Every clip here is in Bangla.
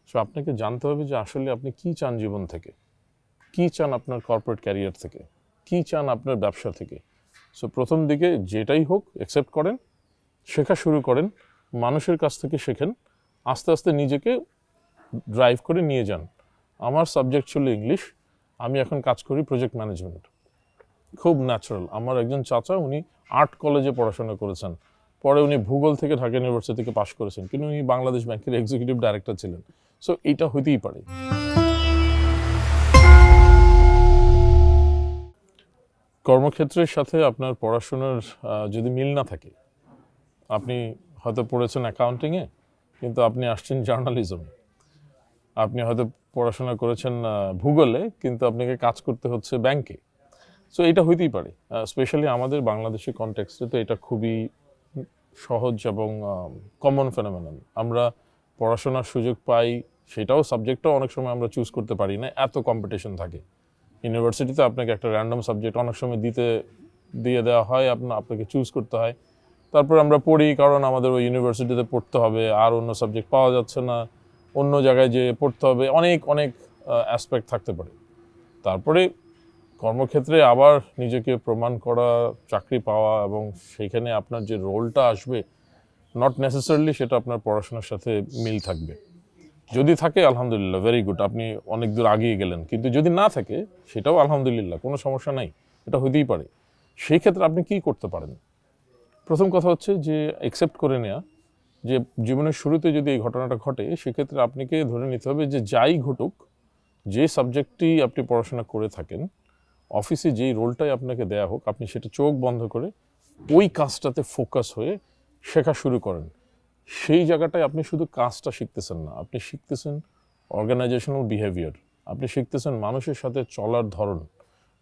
সো আপনাকে জানতে হবে যে আসলে আপনি কী চান জীবন থেকে, কী চান আপনার কর্পোরেট ক্যারিয়ার থেকে, কী চান আপনার ব্যবসা থেকে। সো প্রথম দিকে যেটাই হোক অ্যাকসেপ্ট করেন, শেখা শুরু করেন, মানুষের কাছ থেকে শেখেন, আস্তে আস্তে নিজেকে ড্রাইভ করে নিয়ে যান। আমার সাবজেক্ট ছিল ইংলিশ, আমি এখন কাজ করি প্রজেক্ট ম্যানেজমেন্ট। খুব ন্যাচারাল। আমার একজন চাচা, উনি আর্ট কলেজে পড়াশোনা করেছেন, পরে উনি ভূগোল থেকে ঢাকা ইউনিভার্সিটি থেকে পাশ করেছেন, কিন্তু উনি বাংলাদেশ ব্যাংকের এক্সিকিউটিভ ডাইরেক্টর ছিলেন। সো এইটা হইতেই পারে। কর্মক্ষেত্রের সাথে আপনার পড়াশোনার যদি মিল না থাকে, আপনি হয়তো পড়েছেন অ্যাকাউন্টিংয়ে কিন্তু আপনি আসছেন জার্নালিজমে, আপনি হয়তো পড়াশোনা করেছেন ভূগোলে কিন্তু আপনাকে কাজ করতে হচ্ছে ব্যাংকে। সো এটা হইতেই পারে। স্পেশালি আমাদের বাংলাদেশি কনটেক্সটে তো এটা খুবই সহজ এবং কমন ফেনোমেনন। আমরা পড়াশোনার সুযোগ পাই, সেটাও সাবজেক্টটাও অনেক সময় আমরা চুজ করতে পারি না, এত কম্পিটিশন থাকে। ইউনিভার্সিটিতে আপনাকে একটা র্যান্ডম সাবজেক্ট অনেক সময় দিয়ে দেওয়া হয়, আপনাকে চুজ করতে হয়। তারপর আমরা পড়ি, কারণ আমাদের ওই ইউনিভার্সিটিতে পড়তে হবে, আর অন্য সাবজেক্ট পাওয়া যাচ্ছে না, অন্য জায়গায় যেয়ে পড়তে হবে, অনেক অনেক অ্যাসপেক্ট থাকতে পারে। তারপরে কর্মক্ষেত্রে আবার নিজেকে প্রমাণ করা, চাকরি পাওয়া, এবং সেইখানে আপনার যে রোলটা আসবে নট নেসেসারিলি সেটা আপনার পড়াশোনার সাথে মিল থাকবে। যদি থাকে আলহামদুলিল্লাহ, ভেরি গুড, আপনি অনেক দূর আগিয়ে গেলেন। কিন্তু যদি না থাকে সেটাও আলহামদুলিল্লাহ, কোনো সমস্যা নাই, এটা হইতেই পারে। সেই ক্ষেত্রে আপনি কি করতে পারেন? প্রথম কথা হচ্ছে যে অ্যাকসেপ্ট করে নেওয়া যে জীবনের শুরুতে যদি এই ঘটনাটা ঘটে, সেক্ষেত্রে আপনাকে ধরে নিতে হবে যে যাই ঘটুক, যে সাবজেক্টটি আপনি পড়াশোনা করে থাকেন, অফিসে যেই রোলটাই আপনাকে দেয়া হোক, আপনি সেটা চোখ বন্ধ করে ওই কাজটাতে ফোকাস হয়ে শেখা শুরু করেন। সেই জায়গাটায় আপনি শুধু কাজটা শিখতেছেন না, আপনি শিখতেছেন অর্গানাইজেশনাল বিহেভিয়ার, আপনি শিখতেছেন মানুষের সাথে চলার ধরন,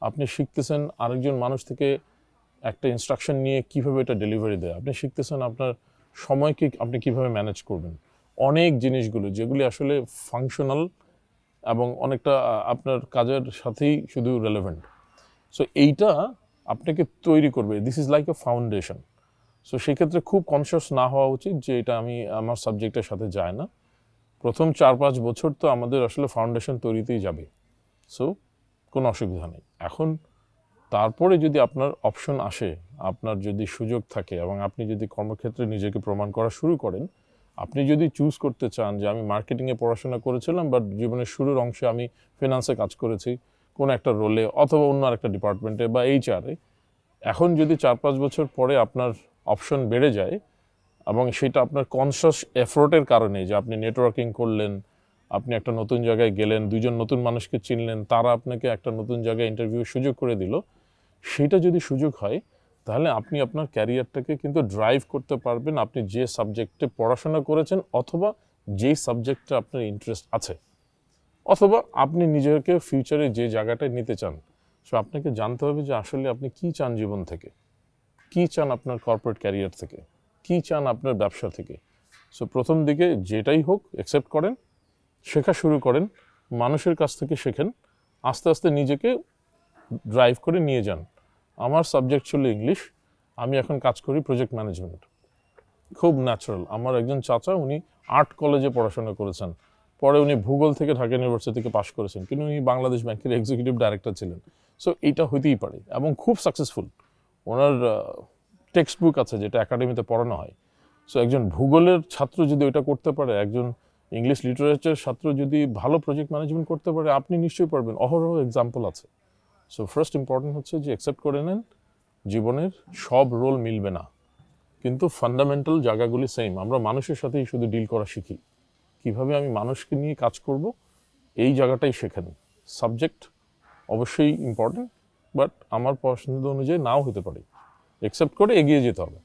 আপনি শিখতেছেন আরেকজন মানুষ থেকে একটা ইনস্ট্রাকশন নিয়ে কীভাবে এটা ডেলিভারি দেয়, আপনি শিখতেছেন আপনার সময়কে আপনি কীভাবে ম্যানেজ করবেন। অনেক জিনিসগুলো যেগুলি আসলে ফাংশনাল এবং অনেকটা আপনার কাজের সাথেই শুধু রেলেভেন্ট। সো এইটা আপনাকে তৈরি করবে, this is like a foundation. So সেক্ষেত্রে খুব কনসিয়াস না হওয়া উচিত যে এটা আমার সাবজেক্টের সাথে যায় না। প্রথম 4-5 বছর তো আমাদের আসলে ফাউন্ডেশন তৈরিতেই যাবে। সো কোনো অসুবিধা নেই। এখন তারপরে যদি আপনার অপশন আসে, আপনার যদি সুযোগ থাকে এবং আপনি যদি কর্মক্ষেত্রে নিজেকে প্রমাণ করা শুরু করেন, আপনি যদি চুজ করতে চান যে আমি মার্কেটিংয়ে পড়াশোনা করেছিলাম বাট জীবনের শুরুর অংশে আমি ফিনান্সে কাজ করেছি কোনো একটা রোলে, অথবা অন্য আরেকটা ডিপার্টমেন্টে বা এইচআরে, এখন যদি 4-5 বছর পরে আপনার অপশন বেড়ে যায় এবং সেটা আপনার কনসিয়াস এফোর্টের কারণে, যে আপনি নেটওয়ার্কিং করলেন, আপনি একটা নতুন জায়গায় গেলেন, দুজন নতুন মানুষকে চিনলেন, তারা আপনাকে একটা নতুন জায়গায় ইন্টারভিউর সুযোগ করে দিল, সেটা যদি সুযোগ হয়, তাহলে আপনি আপনার ক্যারিয়ারটাকে কিন্তু ড্রাইভ করতে পারবেন আপনি যে সাবজেক্টে পড়াশোনা করেছেন, অথবা যেই সাবজেক্টে আপনার ইন্টারেস্ট আছে, অথবা আপনি নিজেকে ফিউচারে যে জায়গাটায় নিতে চান। সো আপনাকে জানতে হবে যে আসলে আপনি কী চান জীবন থেকে, কী চান আপনার কর্পোরেট ক্যারিয়ার থেকে, কী চান আপনার ব্যবসা থেকে। সো প্রথম দিকে যেটাই হোক অ্যাকসেপ্ট করেন, শেখা শুরু করেন, মানুষের কাছ থেকে শেখেন, আস্তে আস্তে নিজেকে ড্রাইভ করে নিয়ে যান। আমার সাবজেক্ট ছিল ইংলিশ, আমি এখন কাজ করি প্রজেক্ট ম্যানেজমেন্ট। খুব ন্যাচারাল। আমার একজন চাচা, উনি আর্ট কলেজে পড়াশোনা করেছেন, পরে উনি ভূগোল থেকে ঢাকা ইউনিভার্সিটি থেকে পাশ করেছেন, কিন্তু উনি বাংলাদেশ ব্যাংকের এক্সিকিউটিভ ডাইরেক্টর ছিলেন। সো এইটা হইতেই পারে এবং খুব সাকসেসফুল। ওনার টেক্সট বুক আছে যেটা একাডেমিতে পড়ানো হয়। সো একজন ভূগোলের ছাত্র যদি ওইটা করতে পারে, একজন ইংলিশ লিটারেচার ছাত্র যদি ভালো প্রজেক্ট ম্যানেজমেন্ট করতে পারে, আপনি নিশ্চয়ই পারবেন। অহরহ এক্সাম্পল আছে। সো ফার্স্ট ইম্পর্টেন্ট হচ্ছে যে অ্যাকসেপ্ট করে নেন, জীবনের সব রোল মিলবে না, কিন্তু ফান্ডামেন্টাল জায়গাগুলি সেম। আমরা মানুষের সাথেই শুধু ডিল করা শিখি, কিভাবে আমি মানুষকে নিয়ে কাজ করব, এই জায়গাটাই শেখেন। সাবজেক্ট অবশ্যই ইম্পর্টেন্ট, বাট আমার পছন্দ অনুযায়ী নাও হতে পারে। অ্যাকসেপ্ট করে এগিয়ে যেতে হবে।